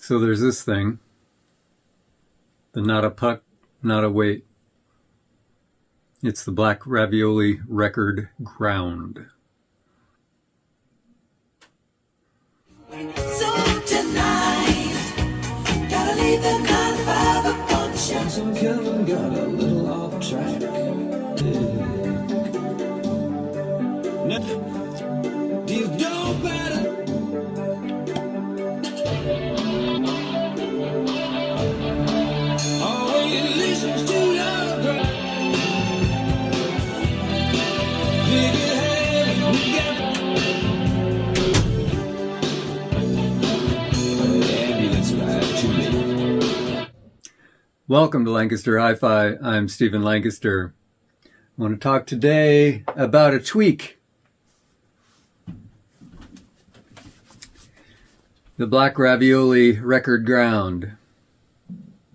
So there's this thing, the not a puck, not a weight. It's the Black Ravioli Record Ground. So tonight, gotta leave the 9 to 5 up on the shelf. Some Kevin got a little off track. These don't matter. Always listens to your girl. Big head, we got ambulance ride too late. Welcome to Lancaster Hi-Fi. I'm Stephen Lancaster. I want to talk today about a tweak. The Black Ravioli Record Ground.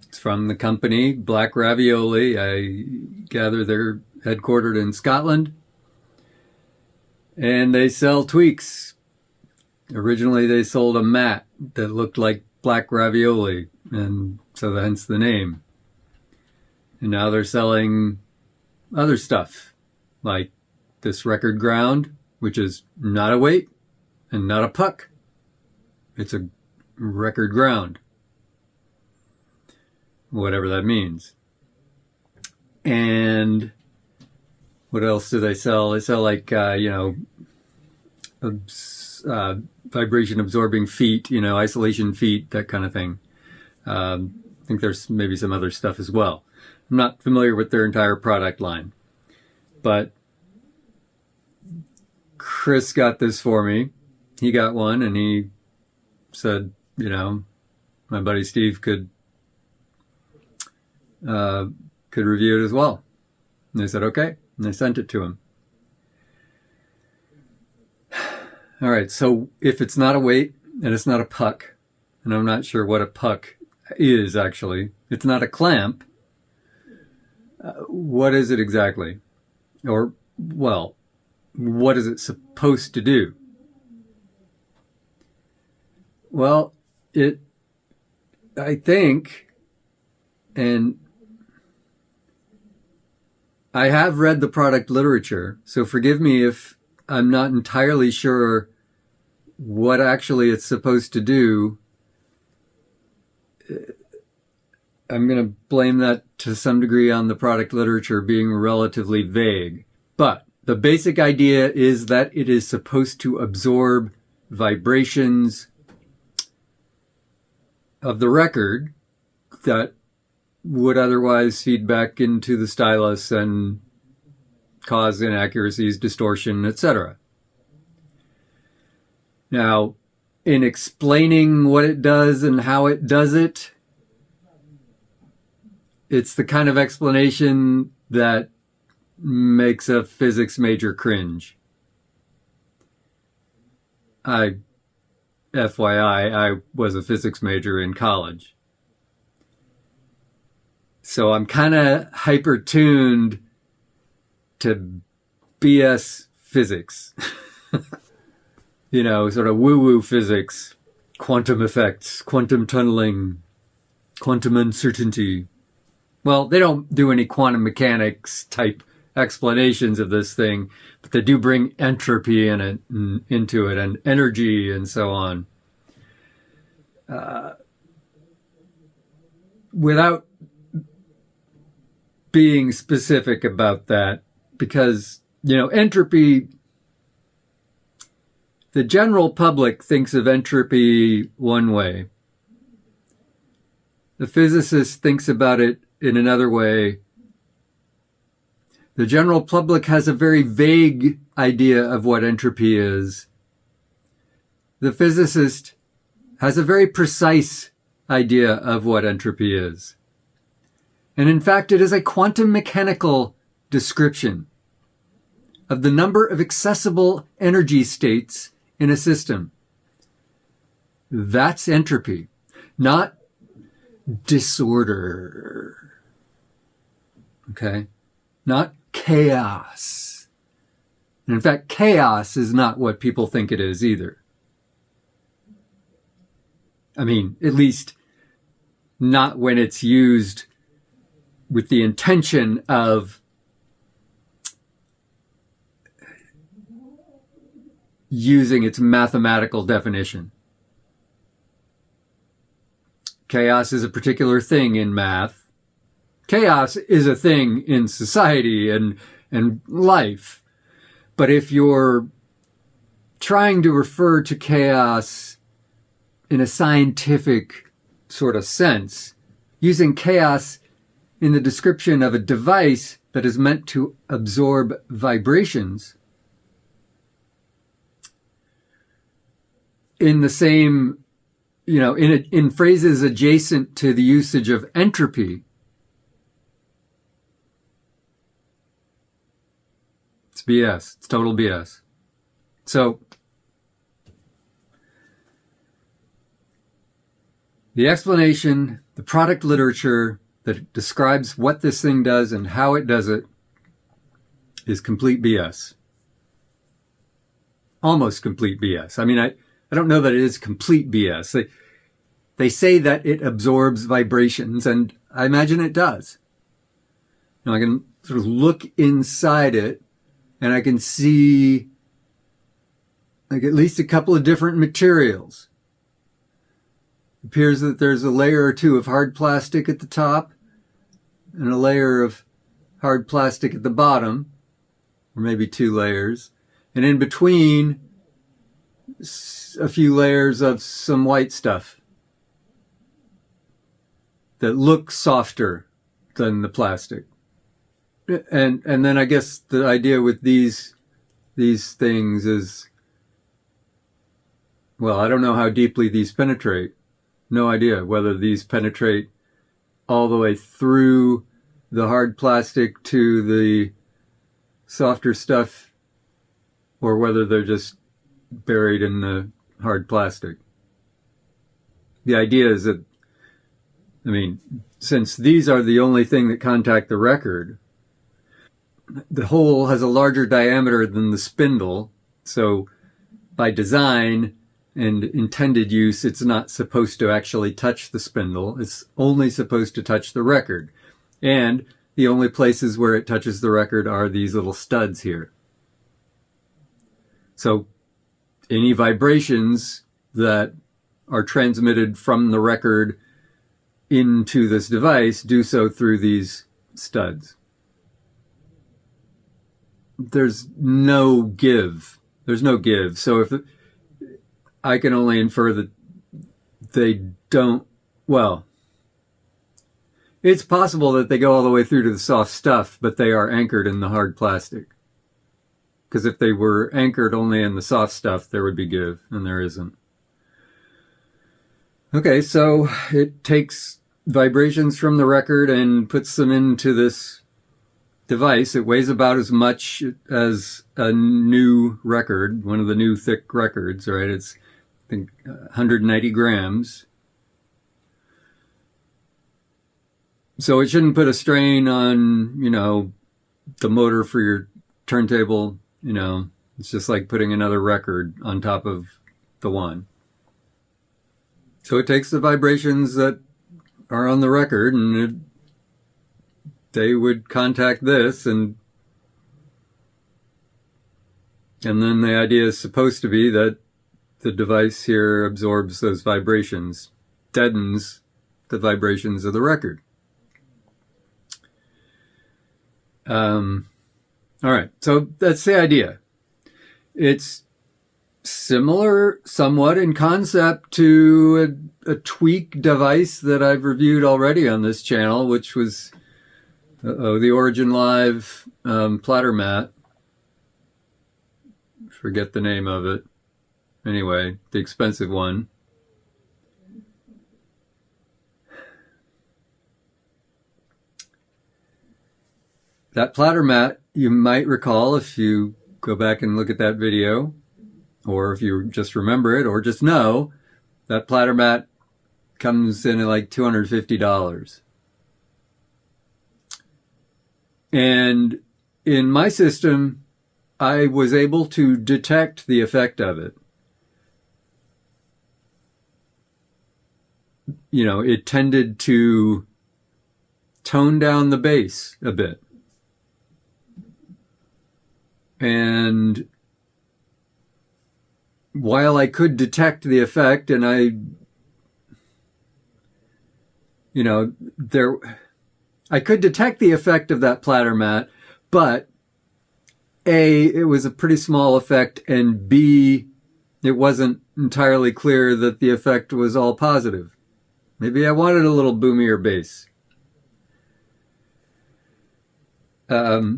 It's from the company Black Ravioli. I gather they're headquartered in Scotland. And they sell tweaks. Originally they sold a mat that looked like black ravioli, and so hence the name. And now they're selling other stuff, like this record ground, which is not a weight and not a puck. It's a record ground, whatever that means. And what else do they sell? They sell like, vibration absorbing feet, isolation feet, that kind of thing. I think there's maybe some other stuff as well. I'm not familiar with their entire product line, but Chris got this for me. He got one and he said, my buddy Steve could review it as well. And I said, okay. And I sent it to him. All right. So if it's not a weight and it's not a puck, and I'm not sure what a puck is actually, it's not a clamp. What is it exactly? Or, well, what is it supposed to do? Well, I think, and I have read the product literature, so forgive me if I'm not entirely sure what actually it's supposed to do. I'm going to blame that to some degree on the product literature being relatively vague. But the basic idea is that it is supposed to absorb vibrations of the record that would otherwise feed back into the stylus and cause inaccuracies, distortion, etc. Now, in explaining what it does and how it does it, it's the kind of explanation that makes a physics major cringe. FYI, I was a physics major in college. So I'm kind of hyper-tuned to BS physics. Sort of woo-woo physics, quantum effects, quantum tunneling, quantum uncertainty. Well, they don't do any quantum mechanics type explanations of this thing, but they do bring entropy into it and energy and so on. Without being specific about that, because, entropy, the general public thinks of entropy one way. The physicist thinks about it in another way. The general public has a very vague idea of what entropy is. The physicist has a very precise idea of what entropy is. And in fact, it is a quantum mechanical description of the number of accessible energy states in a system. That's entropy, not disorder. Okay? Not chaos. And in fact, chaos is not what people think it is either. I mean, at least not when it's used with the intention of using its mathematical definition. Chaos is a particular thing in math. Chaos is a thing in society and life. But if you're trying to refer to chaos in a scientific sort of sense, using chaos in the description of a device that is meant to absorb vibrations, in the same, in phrases adjacent to the usage of entropy, it's BS. It's total BS. So, the explanation, the product literature that describes what this thing does and how it does it is complete BS. Almost complete BS. I mean, I don't know that it is complete BS. They say that it absorbs vibrations, and I imagine it does. I can sort of look inside it, and I can see like at least a couple of different materials. It appears that there's a layer or two of hard plastic at the top, and a layer of hard plastic at the bottom, or maybe two layers, and in between, a few layers of some white stuff that look softer than the plastic. And then I guess the idea with these things is, well, I don't know how deeply these penetrate. No idea whether these penetrate all the way through the hard plastic to the softer stuff, or whether they're just buried in the hard plastic. The idea is that, I mean, since these are the only thing that contact the record, the hole has a larger diameter than the spindle, so by design and intended use, it's not supposed to actually touch the spindle. It's only supposed to touch the record. And the only places where it touches the record are these little studs here. So any vibrations that are transmitted from the record into this device do so through these studs. There's no give. So if I can only infer that they don't, well, it's possible that they go all the way through to the soft stuff, but they are anchored in the hard plastic. Because if they were anchored only in the soft stuff, there would be give, and there isn't. Okay, so it takes vibrations from the record and puts them into this device. It weighs about as much as a new record, one of the new thick records, right? It's, I think, 190 grams. So it shouldn't put a strain on, the motor for your turntable. It's just like putting another record on top of the one. So it takes the vibrations that are on the record, and they would contact this, and then the idea is supposed to be that the device here absorbs those vibrations, deadens the vibrations of the record. All right, so that's the idea. It's similar somewhat in concept to a tweak device that I've reviewed already on this channel, which was the Origin Live platter mat. Forget the name of it. Anyway, the expensive one. That platter mat, you might recall if you go back and look at that video, or if you just remember it, or just know, that platter mat comes in at like $250. And in my system, I was able to detect the effect of it. it tended to tone down the bass a bit. And while I could detect the effect, and I could detect the effect of that platter mat, but A, it was a pretty small effect, and B, it wasn't entirely clear that the effect was all positive. Maybe I wanted a little boomier bass. Now,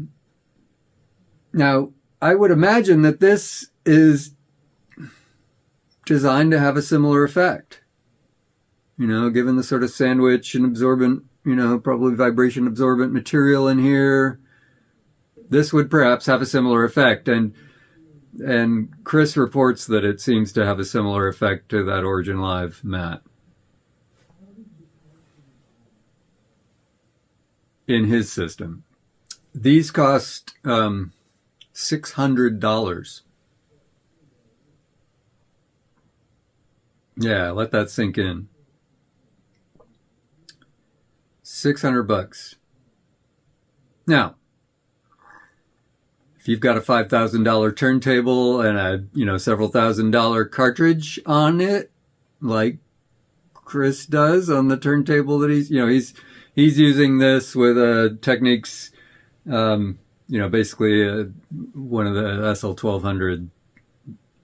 I would imagine that this is designed to have a similar effect. Given the sort of sandwich and absorbent, probably vibration absorbent material in here, this would perhaps have a similar effect. And Chris reports that it seems to have a similar effect to that Origin Live mat in his system. These cost $600. Yeah, let that sink in. $600. Now, if you've got a $5,000 turntable and a several $1,000 cartridge on it, like Chris does on the turntable that he's using this with a Technics, basically one of the SL1200,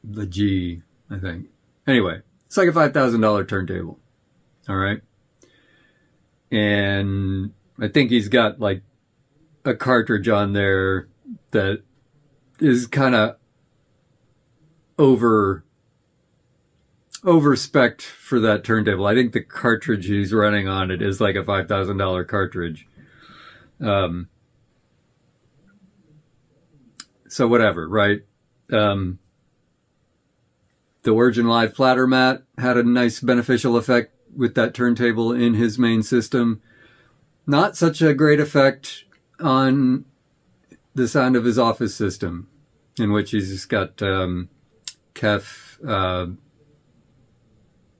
the G, I think. Anyway, it's like a $5,000 turntable. All right. And I think he's got like a cartridge on there that is kind of over-spec'd for that turntable. I think the cartridge he's running on it is like a $5,000 cartridge. So whatever, right? The Origin Live platter mat had a nice beneficial effect with that turntable in his main system. Not such a great effect on the sound of his office system, in which he's just got Kef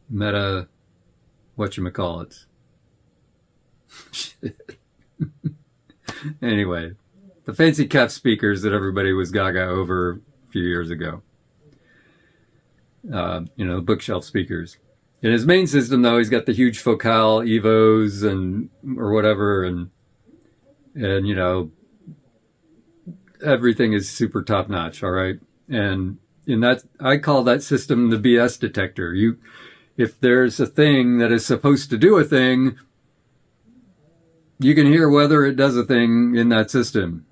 Meta, whatchamacallits. Anyway, the fancy Kef speakers that everybody was gaga over a few years ago. The bookshelf speakers. In his main system, though, he's got the huge Focal Evos or whatever, and everything is super top notch. All right, and in that, I call that system the BS detector. If there's a thing that is supposed to do a thing, you can hear whether it does a thing in that system.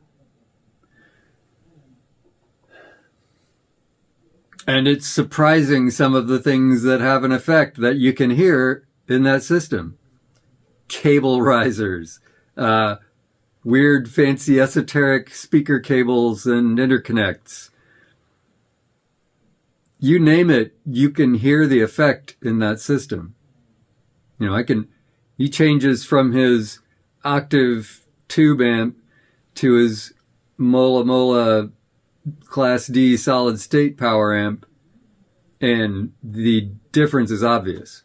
And it's surprising some of the things that have an effect that you can hear in that system. Cable risers, weird, fancy, esoteric speaker cables and interconnects. You name it, you can hear the effect in that system. He changes from his octave tube amp to his Mola Class D solid state power amp, and the difference is obvious.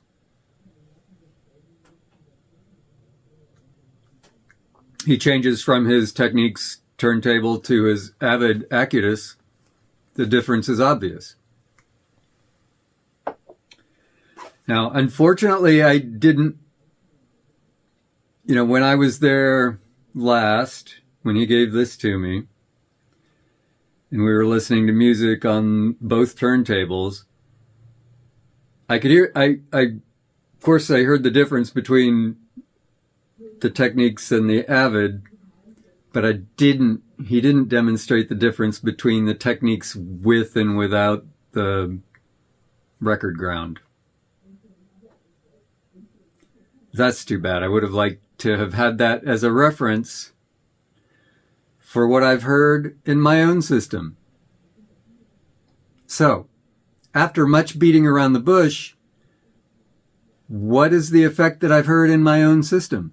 He changes from his Technics turntable to his Avid Acutus. The difference is obvious. Now, unfortunately, I didn't, when I was there last, when he gave this to me, and we were listening to music on both turntables, I could hear, of course I heard the difference between the Technics and the Avid, but he didn't demonstrate the difference between the Technics with and without the record ground. That's too bad. I would have liked to have had that as a reference for what I've heard in my own system. So, after much beating around the bush, what is the effect that I've heard in my own system?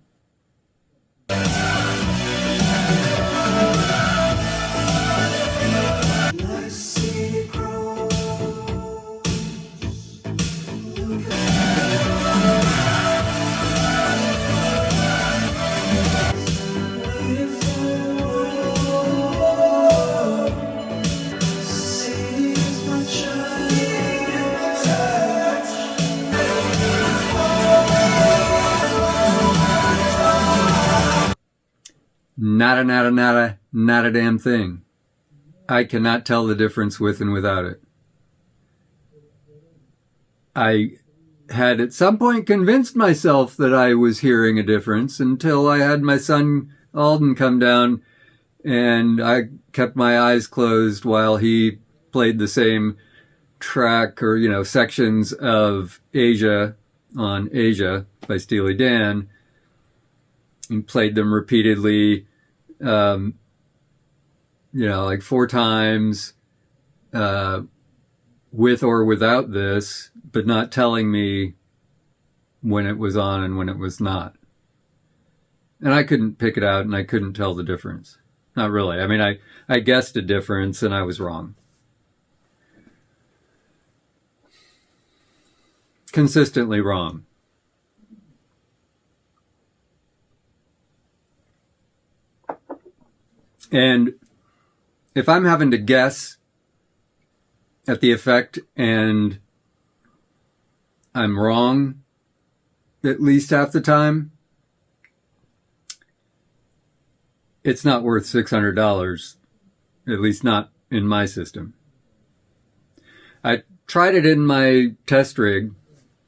Nada, nada, nada, not a damn thing. I cannot tell the difference with and without it. I had at some point convinced myself that I was hearing a difference until I had my son Alden come down and I kept my eyes closed while he played the same track or, sections of Asia on Asia by Steely Dan and played them repeatedly, like 4 times, with or without this, but not telling me when it was on and when it was not. And I couldn't pick it out and I couldn't tell the difference. Not really. I mean, I guessed a difference and I was wrong. Consistently wrong. And if I'm having to guess at the effect and I'm wrong at least half the time, it's not worth $600, at least not in my system. I tried it in my test rig,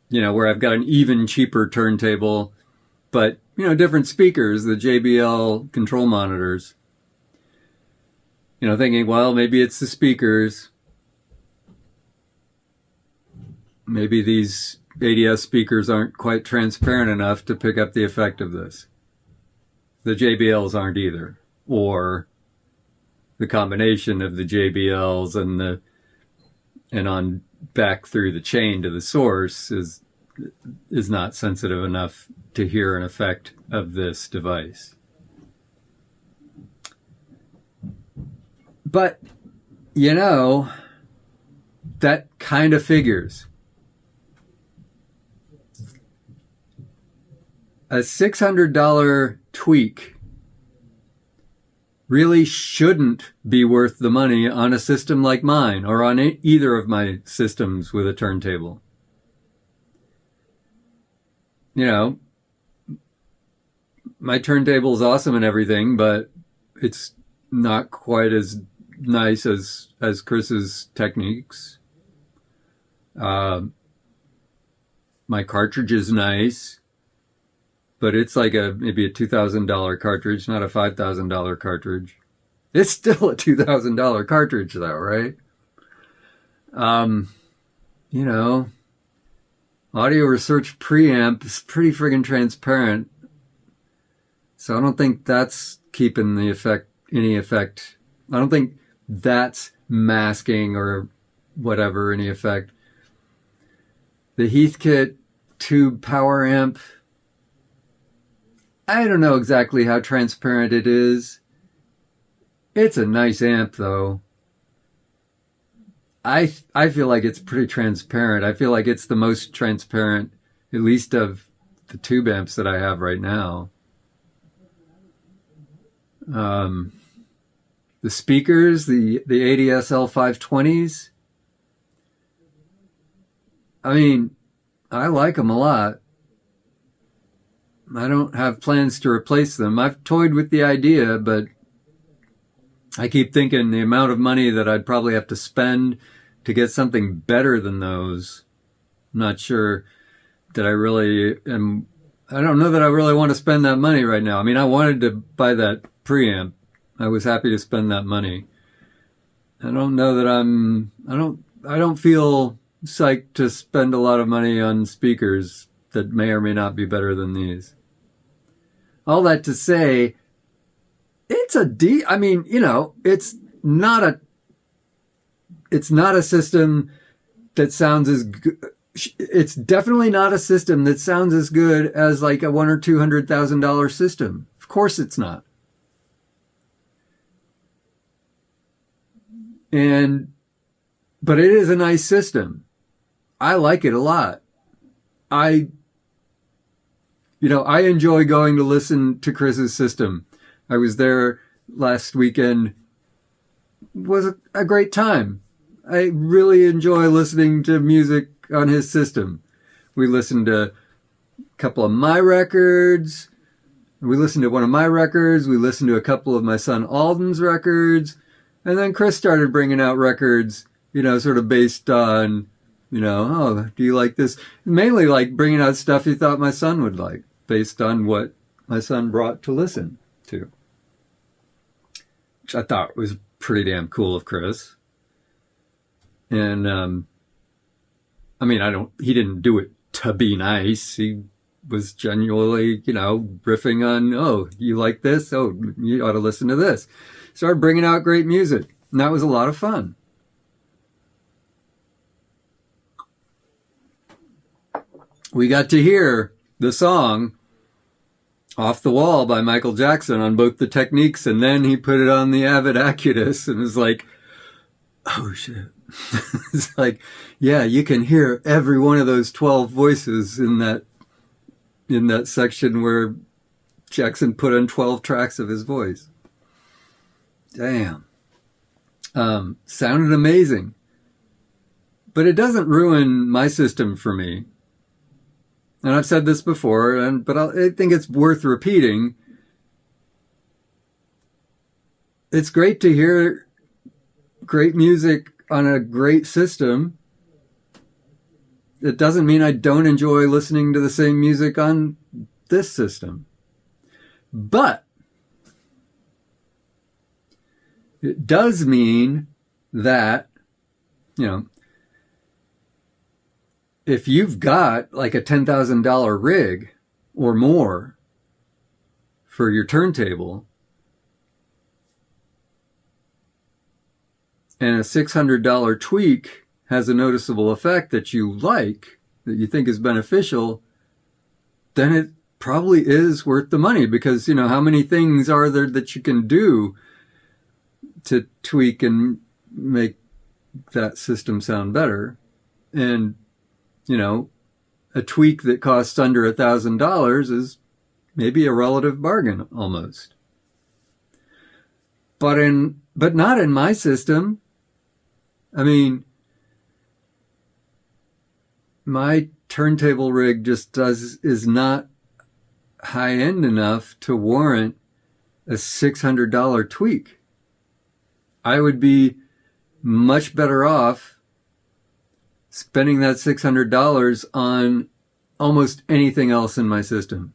where I've got an even cheaper turntable, but, different speakers, the JBL control monitors. Thinking, well, maybe it's the speakers. Maybe these ADS speakers aren't quite transparent enough to pick up the effect of this. The JBLs aren't either. Or the combination of the JBLs and on back through the chain to the source is not sensitive enough to hear an effect of this device. But, that kind of figures. A $600 tweak really shouldn't be worth the money on a system like mine or on either of my systems with a turntable. My turntable is awesome and everything, but it's not quite as nice as Chris's Techniques. My cartridge is nice, but it's like maybe a $2,000 cartridge, not a $5,000 cartridge. It's still a $2,000 cartridge though, right? Audio Research preamp is pretty friggin' transparent. So I don't think that's keeping any effect. I don't think that's masking or whatever any effect. The Heathkit tube power amp, I don't know exactly how transparent it is. It's a nice amp though. I feel like it's pretty transparent. I feel like it's the most transparent, at least of the tube amps that I have right now. The speakers, the ADS L520s, I mean, I like them a lot. I don't have plans to replace them. I've toyed with the idea, but I keep thinking the amount of money that I'd probably have to spend to get something better than those. I'm not sure that I really am. I don't know that I really want to spend that money right now. I mean, I wanted to buy that preamp. I was happy to spend that money. I don't know that I don't feel psyched to spend a lot of money on speakers that may or may not be better than these. All that to say, it's not a system that sounds as good. It's definitely not a system that sounds as good as like a $100,000 or $200,000 system. Of course it's not. But it is a nice system. I like it a lot. I enjoy going to listen to Chris's system. I was there last weekend. It was a great time. I really enjoy listening to music on his system. We listened to a couple of my records. We listened to one of my records. We listened to a couple of my son Alden's records. And then Chris started bringing out records, sort of based on, oh, do you like this? Mainly like bringing out stuff he thought my son would like, based on what my son brought to listen to. Which I thought was pretty damn cool of Chris. And, he didn't do it to be nice. He was genuinely, riffing on, oh, you like this? Oh, you ought to listen to this. Started bringing out great music. And that was a lot of fun. We got to hear the song Off the Wall by Michael Jackson on both the Techniques, and then he put it on the Avid Acutus, and it was like, oh shit. It's like, yeah, you can hear every one of those 12 voices in that section where Jackson put on 12 tracks of his voice. Damn. Sounded amazing. But it doesn't ruin my system for me. And I've said this before, but I think it's worth repeating. It's great to hear great music on a great system. It doesn't mean I don't enjoy listening to the same music on this system. But it does mean that, if you've got like a $10,000 rig or more for your turntable and a $600 tweak has a noticeable effect that you like, that you think is beneficial, then it probably is worth the money, because, how many things are there that you can do to tweak and make that system sound better? And a tweak that costs under $1,000 is maybe a relative bargain almost. But not in my system. I mean, my turntable rig just is not high end enough to warrant a $600 tweak. I would be much better off spending that $600 on almost anything else in my system.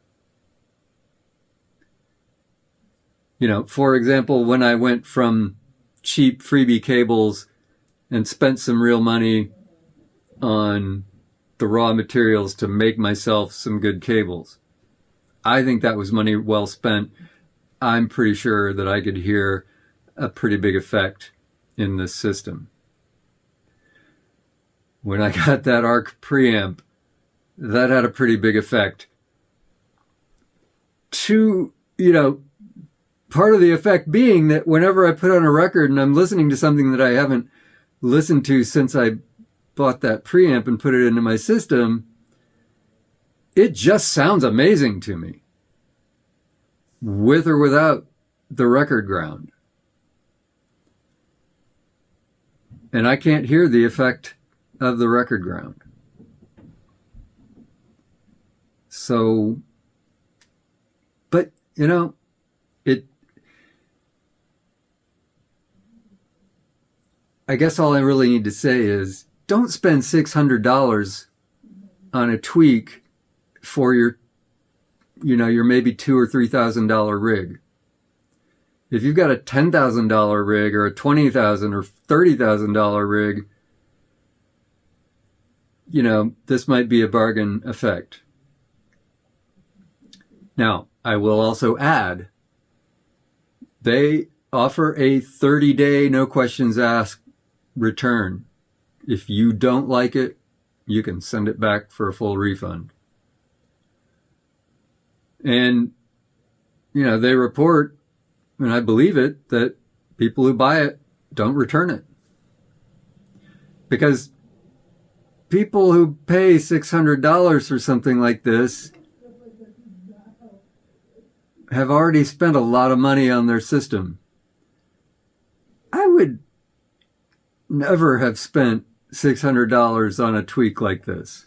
For example, when I went from cheap freebie cables and spent some real money on the raw materials to make myself some good cables, I think that was money well spent. I'm pretty sure that I could hear a pretty big effect in this system. When I got that ARC preamp, that had a pretty big effect. Part of the effect being that whenever I put on a record and I'm listening to something that I haven't listened to since I bought that preamp and put it into my system, it just sounds amazing to me, with or without the record ground. And I can't hear the effect of the record ground. So, but, I guess all I really need to say is, don't spend $600 on a tweak for your maybe $2,000 or $3,000 rig. If you've got a $10,000 rig or a $20,000 or $30,000 rig, this might be a bargain effect. Now, I will also add, they offer a 30-day, no questions asked return. If you don't like it, you can send it back for a full refund. And, they report, and I believe it, that people who buy it don't return it. Because people who pay $600 for something like this have already spent a lot of money on their system. I would never have spent $600 on a tweak like this.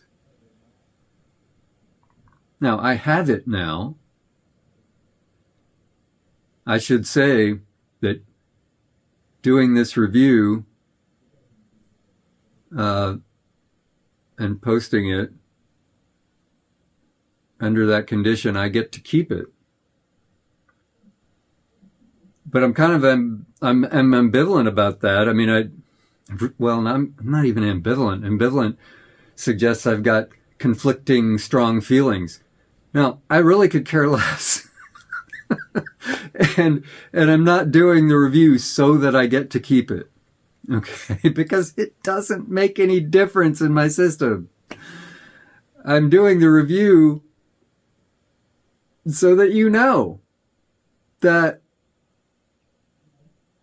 Now, I have it now, I should say that doing this review and posting it under that condition, I get to keep it. But I'm kind of I'm ambivalent about that. I mean, I'm not even ambivalent. Ambivalent suggests I've got conflicting, strong feelings. Now, I really could care less. and I'm not doing the review so that I get to keep it. Okay? Because it doesn't make any difference in my system. I'm doing the review so that you know that,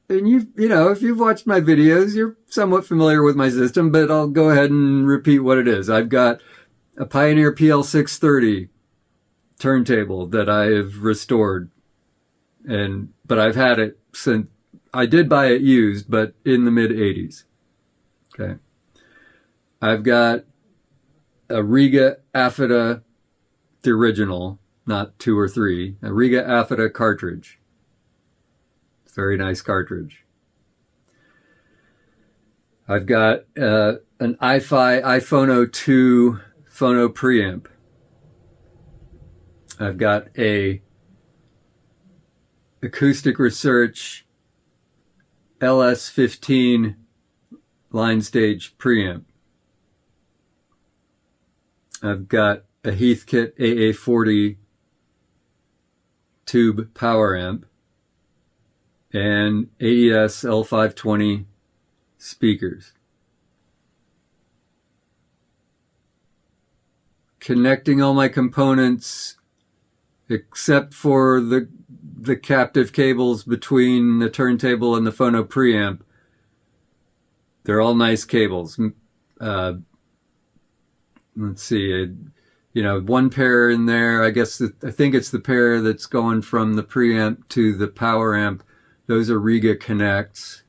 and if you've watched my videos, you're somewhat familiar with my system, but I'll go ahead and repeat what it is. I've got a Pioneer PL630 turntable that I have restored, but I've had it since, I did buy it used, but in the mid 80s. Okay. I've got a Riga Affida, the original, not 2 or 3, a Riga Affida cartridge. Very nice cartridge. I've got an iPhono 2 phono preamp. I've got a Acoustic Research LS15 line stage preamp. I've got a Heathkit AA40 tube power amp and ADS L520 speakers. Connecting all my components except for the captive cables between the turntable and the phono preamp. They're all nice cables. Let's see, one pair in there. I think it's the pair that's going from the preamp to the power amp. Those are Riga Connects.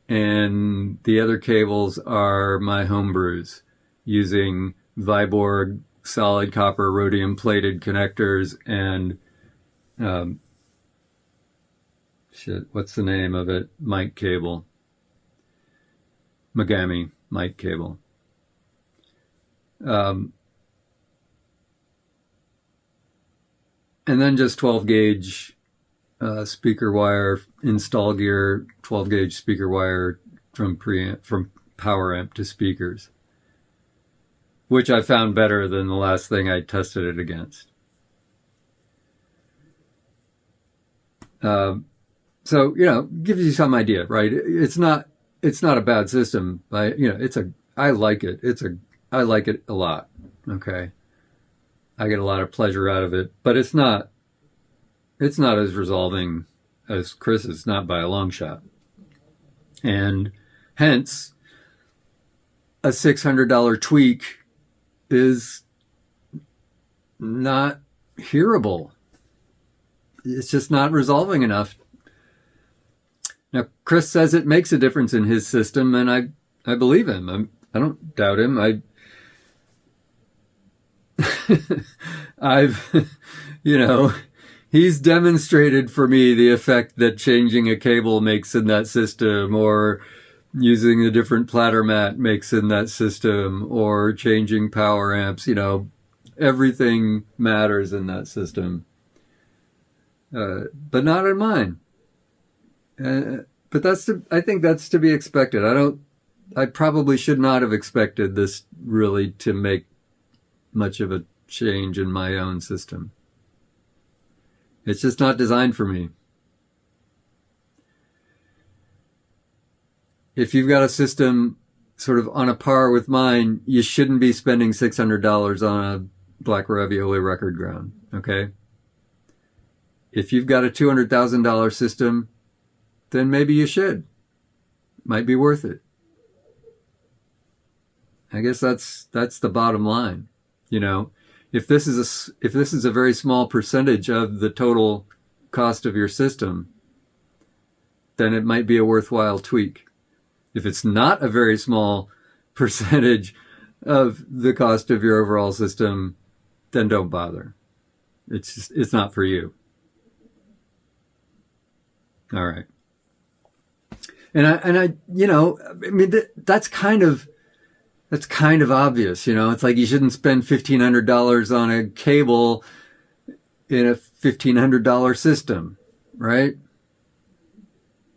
And the other cables are my homebrews using Viborg solid copper rhodium plated connectors and what's the name of it? Mic cable. Megami mic cable. And then just 12 gauge speaker wire, install gear, 12 gauge speaker wire from power amp to speakers, which I found better than the last thing I tested it against. So, gives you some idea, right? It's not a bad system. I like it. I like it a lot. Okay. I get a lot of pleasure out of it, but it's not as resolving as Chris's, not by a long shot. And hence, a $600 tweak is not hearable. It's just not resolving enough. Now, Chris says it makes a difference in his system, and I believe him. I don't doubt him. He's demonstrated for me the effect that changing a cable makes in that system, or using a different platter mat makes in that system, or changing power amps. Everything matters in that system. But not in mine. But I think that's to be expected. I probably should not have expected this really to make much of a change in my own system. It's just not designed for me. If you've got a system sort of on a par with mine, you shouldn't be spending $600 on a Black Ravioli record ground, okay? If you've got a $200,000 system, then maybe you should. Might be worth it. I guess that's the bottom line. If this is a very small percentage of the total cost of your system, then it might be a worthwhile tweak. If it's not a very small percentage of the cost of your overall system, then don't bother. It's not for you. All right. And I, you know, I mean, that's kind of obvious, you know. It's like you shouldn't spend $1,500 on a cable in a $1,500 system, right?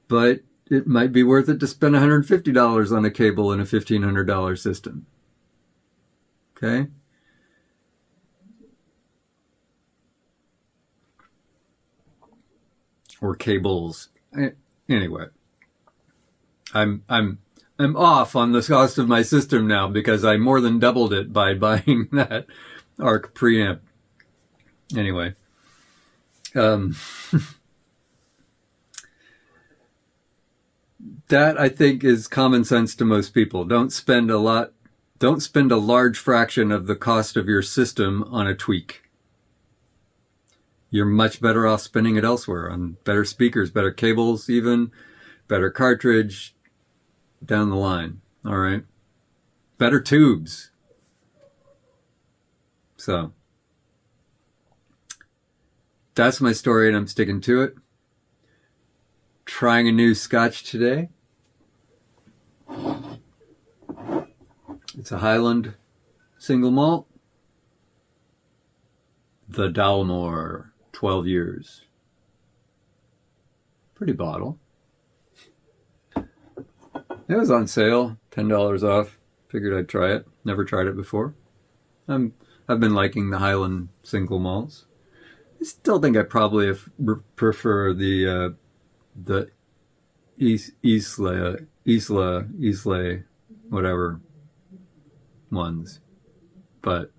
But it might be worth it to spend $150 on a cable in a $1,500 system. Okay? Or cables. Anyway, I'm off on the cost of my system now because I more than doubled it by buying that ARC preamp. Anyway, that I think is common sense to most people. Don't spend a large fraction of the cost of your system on a tweak. You're much better off spending it elsewhere, on better speakers, better cables, even better cartridge, down the line. All right. Better tubes. So that's my story, and I'm sticking to it. Trying a new scotch today. It's a Highland single malt. The Dalmore, 12 years. Pretty bottle. It was on sale, $10 off. Figured I'd try it. Never tried it before. I've been liking the Highland single malts. I still think I probably prefer the Isla, whatever ones. But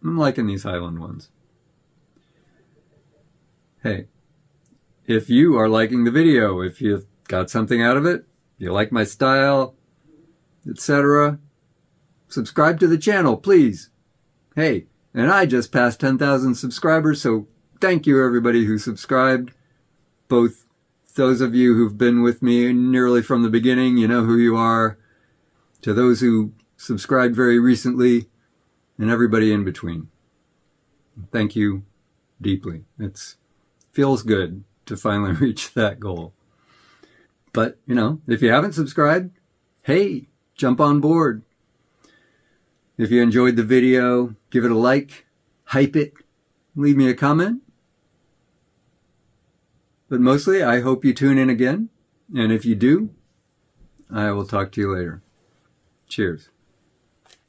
I'm liking these Highland ones. Hey, if you are liking the video, if you got something out of it, you like my style, etc., subscribe to the channel, please. Hey, and I just passed 10,000 subscribers, so thank you everybody who subscribed. Both those of you who've been with me nearly from the beginning, you know who you are, to those who subscribed very recently, and everybody in between. Thank you deeply. It feels good to finally reach that goal. But, you know, if you haven't subscribed, hey, jump on board. If you enjoyed the video, give it a like, hype it, leave me a comment. But mostly, I hope you tune in again. And if you do, I will talk to you later. Cheers.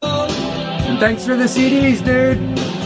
And thanks for the CDs, dude.